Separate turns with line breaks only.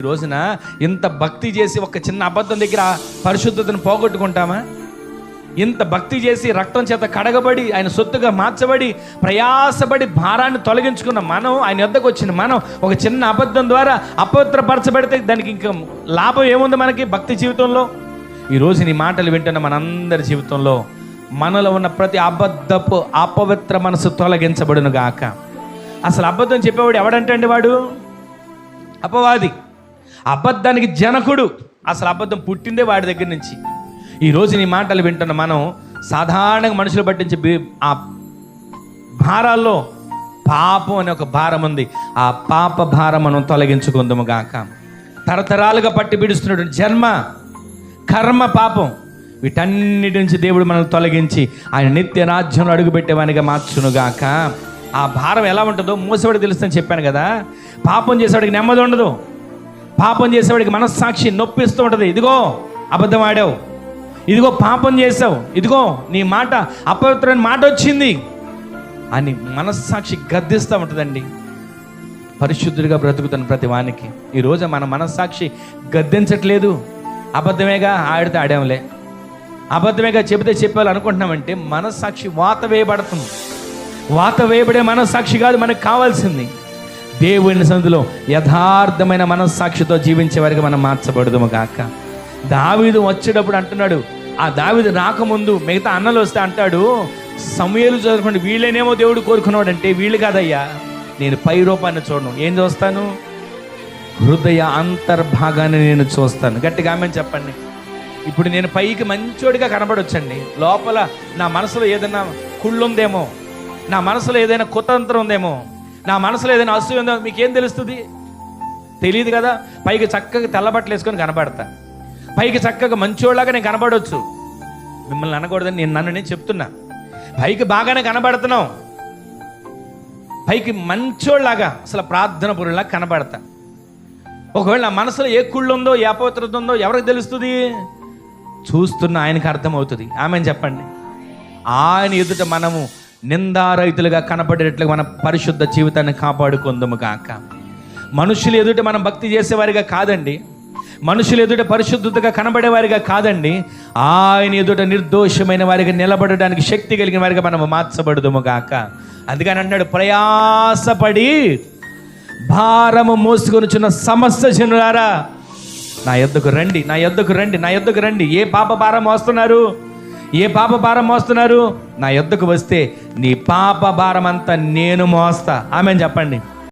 ఈ రోజున ఇంత భక్తి చేసి ఒక చిన్న అబద్ధం దగ్గర పరిశుద్ధతను పోగొట్టుకుంటామా? ఇంత భక్తి చేసి రక్తం చేత కడగబడి ఆయన సొత్తుగా మార్చబడి ప్రయాసపడి భారాన్ని తొలగించుకున్న మనం, ఆయన యొద్దకు వచ్చిన మనం ఒక చిన్న అబద్ధం ద్వారా అపవిత్రపరచబడితే దానికి ఇంకా లాభం ఏముంది మనకి భక్తి జీవితంలో? ఈరోజు నీ మాటలు వింటున్న మనందరి జీవితంలో మనలో ఉన్న ప్రతి అబద్ధపు అపవిత్ర మనసు తొలగించబడును గాక. అసలు అబద్ధం చెప్పేవాడు ఎవడంటే వాడు అపవాది, అబద్ధానికి జనకుడు. అసలు అబద్ధం పుట్టిందే వాడి దగ్గర నుంచి. ఈరోజు నీ మాటలు వింటున్న మనం సాధారణంగా మనుషులు పట్టించే ఆ భారాల్లో పాపం అనే ఒక భారం ఉంది. ఆ పాప భారం మనం తొలగించుకుందాము గాక. తరతరాలుగా పట్టి పిడుస్తున్నటువంటి జన్మ, కర్మ, పాపం, వీటన్నిటి నుంచి దేవుడు మనల్ని తొలగించి ఆయన నిత్య రాజ్యంలో అడుగుపెట్టేవానిగా మార్చునుగాక. ఆ భారం ఎలా ఉంటుందో మోసేవాడికి తెలుస్తుందని చెప్పాను కదా. పాపం చేసేవాడికి నెమ్మది ఉండదు. పాపం చేసేవాడికి మనస్సాక్షి నొప్పిస్తూ ఉంటుంది. ఇదిగో అబద్ధం ఆడావు, ఇదిగో పాపం చేసావు, ఇదిగో నీ మాట అపవిత్రమైన మాట వచ్చింది అని మనస్సాక్షి గద్దిస్తూ ఉంటుందండి. పరిశుద్ధుడిగా బ్రతుకుతున్న ప్రతి వానికి ఈరోజు మన మనస్సాక్షి గద్దించట్లేదు. అబద్ధమేగా ఆడితే ఆడాంలే, అబద్ధమేగా చెబితే చెప్పాలి అనుకుంటున్నామంటే మనస్సాక్షి వాత వేయబడుతుంది. వాత వేయబడే మనస్సాక్షి కాదు మనకు కావాల్సింది. దేవుని సన్నిధిలో యథార్థమైన మనస్సాక్షితో జీవించే వారికి మనం మార్చబడదుము గాక. దావీదు వచ్చేటప్పుడు అంటున్నాడు, ఆ దావీదు రాకముందు మిగతా అన్నలు వస్తే అంటాడు, సమూయేలు చదువుకోండి, వీళ్ళేనేమో దేవుడు కోరుకున్నాడు అంటే వీళ్ళు కాదయ్యా, నేను పై రూపాన్ని చూడను, ఏం చూస్తాను? హృదయ అంతర్భాగాన్ని నేను చూస్తాను. గట్టిగా ఆమె చెప్పండి. ఇప్పుడు నేను పైకి మంచోడిగా కనబడొచ్చండి, లోపల నా మనసులో ఏదైనా కుళ్ళుందేమో, నా మనసులో ఏదైనా కుతంత్రం ఉందేమో, నా మనసులో ఏదైనా అసూయ ఉందో మీకేం తెలుస్తుంది? తెలియదు కదా. పైకి చక్కగా తెల్లబట్టలు వేసుకొని కనబడతా, పైకి చక్కగా మంచోళ్ళగా నేను కనబడవచ్చు. మిమ్మల్ని అనకూడదని నేను చెప్తున్నా. పైకి బాగానే కనబడుతున్నావు, పైకి మంచోళ్ళలాగా అసలు ప్రార్థన పురులాగా కనబడతా. ఒకవేళ నా మనసులో ఏ కుళ్ళు ఉందో, ఏ అపవిత్రత ఉందో ఎవరికి తెలుస్తుంది? చూస్తున్న ఆయనకి అర్థమవుతుంది. ఆమెను చెప్పండి. ఆయన ఎదుట మనము నిందారహితులుగా కనపడేట్లుగా మన పరిశుద్ధ జీవితాన్ని కాపాడుకుందాము గాక. మనుషులు ఎదుట మనం భక్తి చేసేవారిగా కాదండి, మనుషులు ఎదుట పరిశుద్ధతగా కనబడేవారిగా కాదండి, ఆయన ఎదుట నిర్దోషమైన వారిగా నిలబడడానికి శక్తి కలిగిన వారిగా మనం మార్చబడదుము గాక. అందుకని అన్నాడు, ప్రయాసపడి భారము మోసుకొనుచున్న సమస్త జనులారా నా యొద్దకు రండి, నా యొద్దకు రండి, నా యొద్దకు రండి. ఏ పాప భారం మోస్తున్నారు? ఏ పాప భారం మోస్తున్నారు? నా యొద్దకు వస్తే నీ పాప భారం అంతా నేను మోస్తా. ఆమెను చెప్పండి.